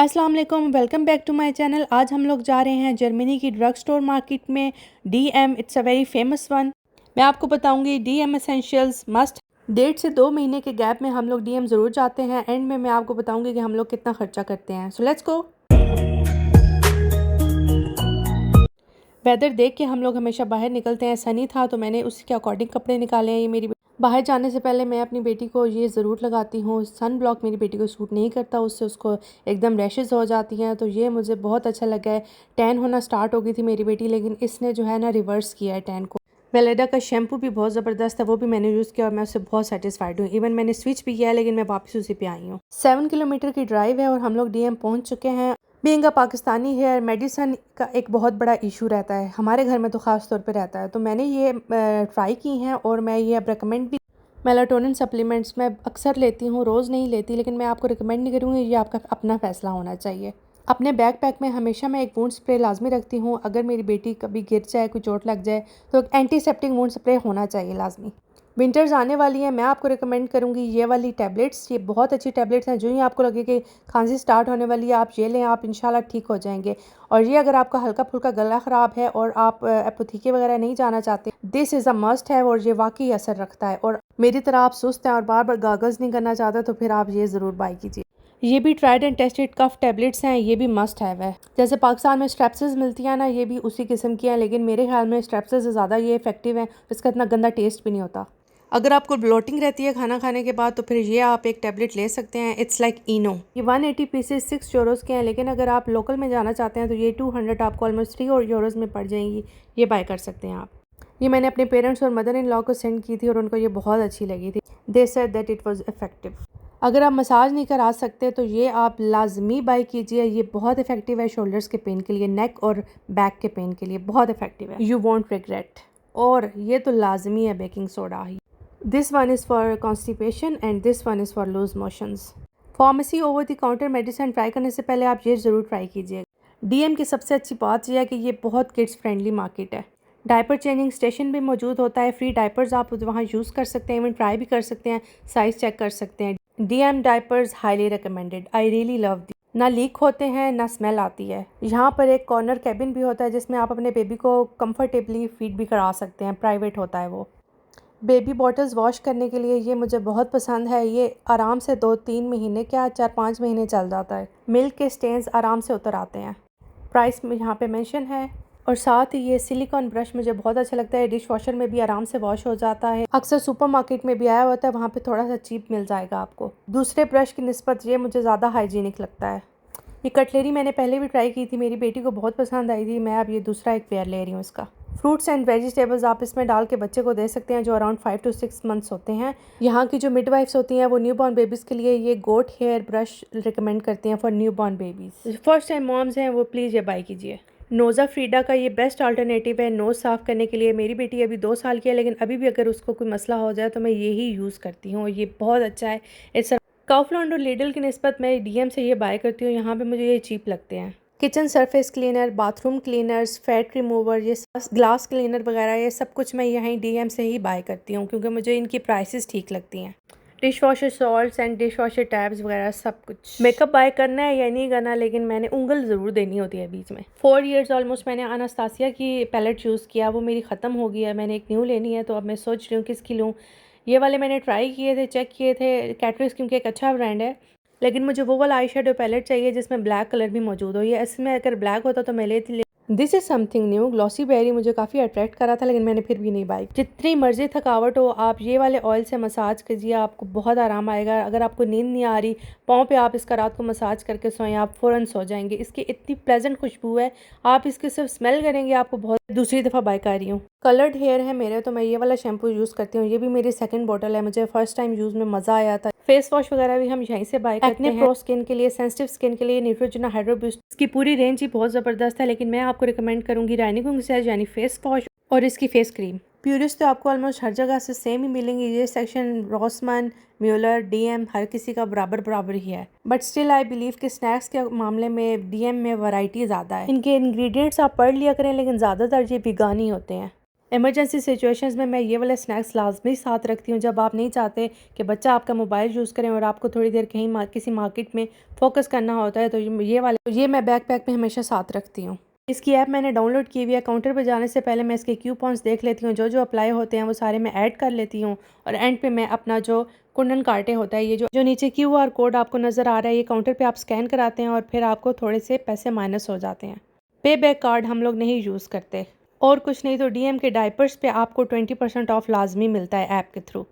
अस्सलाम वालेकुम, welcome back to my channel. आज हम लोग जा रहे हैं जर्मनी की ड्रग स्टोर मार्केट में DM. It's a very famous one. मैं आपको बताऊंगी डीएम एसेंशियल्स मस्ट। 1.5 से 2 महीने के गैप में हम लोग डीएम ज़रूर जाते हैं। एंड में मैं आपको बताऊंगी कि हम लोग कितना खर्चा करते हैं। So let's go. वेदर देख के हम लोग हमेशा बाहर निकलते हैं। सनी था तो मैंने उसके अकॉर्डिंग कपड़े निकाले हैं। ये मेरी बाहर जाने से पहले मैं अपनी बेटी को ये ज़रूर लगाती हूँ। सन ब्लॉक मेरी बेटी को सूट नहीं करता, उससे उसको एकदम रैशेज़ हो जाती हैं। तो ये मुझे बहुत अच्छा लगा है। टैन होना स्टार्ट हो गई थी मेरी बेटी, लेकिन इसने जो है ना रिवर्स किया है टैन को। वेलेडा का शैम्पू भी बहुत ज़बरदस्त है, वो भी मैंने यूज़ किया और मैं उससे बहुत सेटिस्फाइड हूँ। इवन मैंने स्विच भी किया है, लेकिन मैं वापस उसी पे आई हूँ। 7 किलोमीटर की ड्राइव है और हम लोग डीएम पहुँच चुके हैं। Being a Pakistani hair medicine का एक बहुत बड़ा इशू रहता है, हमारे घर में तो ख़ास तौर पे रहता है। तो मैंने ये ट्राई की हैं और मैं ये अब रिकमेंड भी। मेलाटोनिन सप्लीमेंट्स मैं अक्सर लेती हूँ, रोज़ नहीं लेती, लेकिन मैं आपको रिकमेंड नहीं करूँगी। ये आपका अपना फ़ैसला होना चाहिए। अपने बैकपैक में हमेशा मैं एक वुंड स्प्रे लाजमी रखती हूँ। अगर मेरी बेटी कभी गिर जाए, कोई चोट लग जाए, तो एक एंटीसेप्टिक वुंड स्प्रे होना चाहिए लाजमी। विंटर्स आने वाली हैं, मैं आपको रिकमेंड करूँगी ये वाली टैबलेट्स। ये बहुत अच्छी टैबलेट्स हैं। जो ही आपको लगे कि खांसी स्टार्ट होने वाली है, आप ये लें, आप इंशाल्लाह ठीक हो जाएंगे। और ये अगर आपका हल्का फुल्का गला ख़राब है और आप एपोथीके वगैरह नहीं जाना चाहते, दिस इज़ अ मस्ट है और ये वाकई असर रखता है। और मेरी तरह आप सुस्त हैं और बार बार गागल्स नहीं करना चाहते, तो फिर आप ये ज़रूर बाय कीजिए। ये भी tried and tested cough tablets हैं, ये भी मस्ट है। जैसे पाकिस्तान में स्ट्रेप्सिस मिलती है ना, ये भी उसी किस्म की हैं, लेकिन मेरे ख्याल में स्ट्रेप्सिस से ज़्यादा ये इफेक्टिव है। इसका इतना गंदा टेस्ट भी नहीं होता। अगर आपको ब्लोटिंग रहती है खाना खाने के बाद, तो फिर ये आप एक टैबलेट ले सकते हैं। इट्स लाइक इनो। ये 180 पीसेस 6 यूरोज़ के हैं, लेकिन अगर आप लोकल में जाना चाहते हैं तो ये 200 आपको ऑलमोस्ट 3 यूरोज़ में पड़ जाएंगी। ये बाय कर सकते हैं आप। ये मैंने अपने पेरेंट्स और मदर इन लॉ को सेंड की थी और उनको ये बहुत अच्छी लगी थी। They said that it was effective. अगर आप मसाज नहीं करा सकते तो ये आप लाजमी बाय कीजिए। ये बहुत इफेक्टिव है शोल्डर्स के पेन के लिए, नेक और बैक के पेन के लिए बहुत इफेक्टिव है। You won't regret. और ये तो लाजमी है बेकिंग सोडा ही। This one is for constipation and this one is for loose motions. Pharmacy over the counter medicine try करने से पहले आप ये ज़रूर ट्राई कीजिएगा। डीएम की सबसे अच्छी बात यह है कि ये बहुत किड्स फ्रेंडली मार्केट है। डायपर चेंजिंग स्टेशन भी मौजूद होता है। फ्री डायपर्स आप वहाँ यूज़ कर सकते हैं, इवन ट्राई भी कर सकते हैं, साइज़ चेक कर सकते हैं। DM diapers highly recommended. I really love the. ना लीक होते हैं, ना स्मेल आती है। यहाँ पर एक कॉर्नर कैबिन भी होता है जिसमें आप अपने बेबी को कंफर्टेबली फीड भी करा सकते हैं। प्राइवेट होता है वो। बेबी बॉटल्स वॉश करने के लिए ये मुझे बहुत पसंद है। ये आराम से 2-3 महीने, क्या 4-5 महीने चल जाता है। मिल्क के स्टेन्स आराम से उतर आते हैं। प्राइस में यहाँ पे मेंशन है। और साथ ही ये सिलिकॉन ब्रश मुझे बहुत अच्छा लगता है। डिश वॉशर में भी आराम से वॉश हो जाता है। अक्सर सुपरमार्केट में भी आया होता है, वहाँ पे थोड़ा सा चीप मिल जाएगा आपको। दूसरे ब्रश की निस्बत ये मुझे ज़्यादा हाइजीनिक लगता है। ये कटलेरी मैंने पहले भी ट्राई की थी, मेरी बेटी को बहुत पसंद आई थी। मैं अब ये दूसरा एक पेयर ले रही हूँ इसका। फ्रूट्स एंड वेजिटेबल्स आप इसमें डाल के बच्चे को दे सकते हैं, जो अराउंड 5 to 6 मंथ्स होते हैं। यहाँ की जो मिडवाइफ्स होती हैं वो न्यूबॉर्न बेबीज़ के लिए ये गोट हेयर ब्रश रिकमेंड करती हैं for newborn babies. First time moms हैं वो प्लीज़ ये बाय कीजिए। नोज़ा फ्रीडा का ये बेस्ट अल्टरनेटिव है नोज़ साफ़ करने के लिए। मेरी बेटी अभी 2 साल की है, लेकिन अभी भी अगर उसको कोई मसला हो जाए तो मैं यही यूज़ करती हूँ। ये बहुत अच्छा है। इट्स काउफलैंड और लिडल की निस्बत मैं डीएम से ये बाय करती हूँ। यहाँ पे मुझे ये चीप लगते हैं। Kitchen surface cleaner, bathroom cleaners, fat remover, ये ग्लास क्लीनर वगैरह, ये सब कुछ मैं यहीं डीएम से ही बाय करती हूँ, क्योंकि मुझे इनकी प्राइसेस ठीक लगती हैं। Dish washer salts and dish washer tabs वगैरह सब कुछ। मेकअप बाय करना है या नहीं करना, लेकिन मैंने उंगल ज़रूर देनी होती है बीच में। 4 years ऑलमोस्ट मैंने अनास्तासिया की पैलेट यूज़ किया, वो मेरी ख़त्म हो गई है। मैंने एक न्यू लेनी है, तो अब मैं सोच रही हूँ किसकी लूँ। ये वाले मैंने ट्राई किए थे, चेक किए थे। कैटरिक्स क्योंकि एक अच्छा ब्रांड है, लेकिन मुझे वो वाला आई शेडो पैलेट चाहिए जिसमें ब्लैक कलर भी मौजूद हो। ये इसमें अगर ब्लैक होता तो मैं लेती। This is something new. Glossy berry मुझे काफ़ी अट्रैक्ट करा था, लेकिन मैंने फिर भी नहीं बाई। जितनी मर्जी थकावट हो, आप ये वाले ऑयल से मसाज कीजिए, आपको बहुत आराम आएगा। अगर आपको नींद नहीं आ रही, पाँव पे आप इसका रात को मसाज करके सोएं, आप फ़ौरन सो जाएंगे। इसकी इतनी प्लेजेंट खुशबू है, आप इसके सिर्फ स्मेल करेंगे आपको बहुत। दूसरी दफ़ा बाय कर रही हूँ। कलर्ड हेयर है मेरे, तो मैं ये वाला शैम्पू यूज़ करती हूँ। ये भी मेरी सेकंड बॉटल है, मुझे फर्स्ट टाइम यूज़ में मज़ा आया था। फेस वॉश वगैरह भी हम यहीं से बाय करते हैं। प्रो स्किन के लिए, सेंसिटिव स्किन के लिए न्यूट्रोजेना हाइड्रो बूस्ट, इसकी पूरी रेंज ही बहुत ज़बरदस्त है। लेकिन मैं आपको रिकमेंड करूँगी राइनिंग सेज यानी फेस वॉश और इसकी फेस क्रीम। प्यूरिस तो आपको ऑलमोस्ट हर जगह से सेम ही मिलेंगी। ये सेक्शन रॉसमन, म्यूलर, डीएम हर किसी का बराबर ही है। बट स्टिल आई बिलीव कि स्नैक्स के मामले में डीएम में वैरायटी ज़्यादा है। इनके इंग्रेडिएंट्स आप पढ़ लिया करें, लेकिन ज़्यादातर ये वीगानी होते हैं। इमरजेंसी सिचुएशंस में मैं ये वाले स्नैक्स लाजमी साथ रखती हूँ जब आप नहीं चाहते कि बच्चा आपका मोबाइल यूज़ करें और आपको थोड़ी देर कहीं किसी मार्केट में फोकस करना होता है, तो ये मैं बैकपैक में हमेशा साथ रखती हूँ। इसकी ऐप मैंने डाउनलोड की हुई है। काउंटर पर जाने से पहले मैं इसके कूपन्स देख लेती हूँ, जो जो अप्लाई होते हैं वो सारे मैं ऐड कर लेती हूँ और एंड पे मैं अपना जो कुंडन काटे होता है, ये जो नीचे QR कोड आपको नज़र आ रहा है, ये काउंटर पे आप स्कैन कराते हैं और फिर आपको थोड़े से पैसे माइनस हो जाते हैं। पे बैक कार्ड हम लोग नहीं यूज़ करते। और कुछ नहीं तो DM के डायपर्स पे आपको 20% ऑफ लाजमी मिलता है ऐप के थ्रू।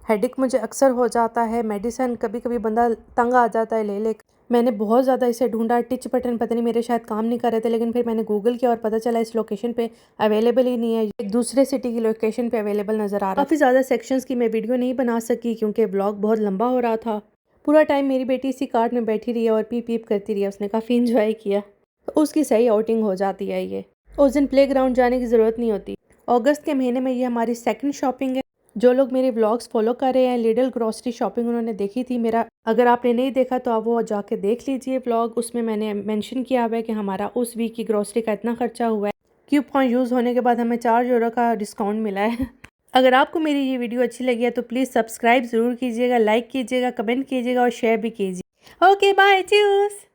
हेडेक मुझे अक्सर हो जाता है, मेडिसिन कभी कभी बंदा तंग आ जाता है ले मैंने बहुत ज़्यादा इसे ढूंढा, टिच बटन पता नहीं मेरे शायद काम नहीं कर रहे थे, लेकिन फिर मैंने गूगल किया और पता चला इस लोकेशन पे अवेलेबल ही नहीं है, एक दूसरे सिटी की लोकेशन पे अवेलेबल नज़र आ रहा। काफ़ी ज़्यादा सेक्शंस की मैं वीडियो नहीं बना सकी क्योंकि ब्लॉग बहुत लंबा हो रहा था। पूरा टाइम मेरी बेटी इसी कार्ट में बैठी रही है और पीप पीप करती रही है, उसने काफ़ी इंजॉय किया, तो उसकी सही आउटिंग हो जाती है ये। उस दिन प्ले ग्राउंड जाने की ज़रूरत नहीं होती। अगस्त के महीने में ये हमारी सेकंड शॉपिंग है। जो लोग मेरे व्लॉग्स फॉलो कर रहे हैं, लिडल ग्रॉसरी शॉपिंग उन्होंने देखी थी मेरा, अगर आपने नहीं देखा तो आप वो जाके देख लीजिए व्लॉग। उसमें मैंने मेंशन किया हुआ है कि हमारा उस वीक की ग्रॉसरी का इतना खर्चा हुआ है। कूपन यूज़ होने के बाद हमें 4 यूरो का डिस्काउंट मिला है। अगर आपको मेरी ये वीडियो अच्छी लगी है तो प्लीज़ सब्सक्राइब ज़रूर कीजिएगा, लाइक कीजिएगा, कमेंट कीजिएगा और शेयर भी कीजिए। Okay bye, chews.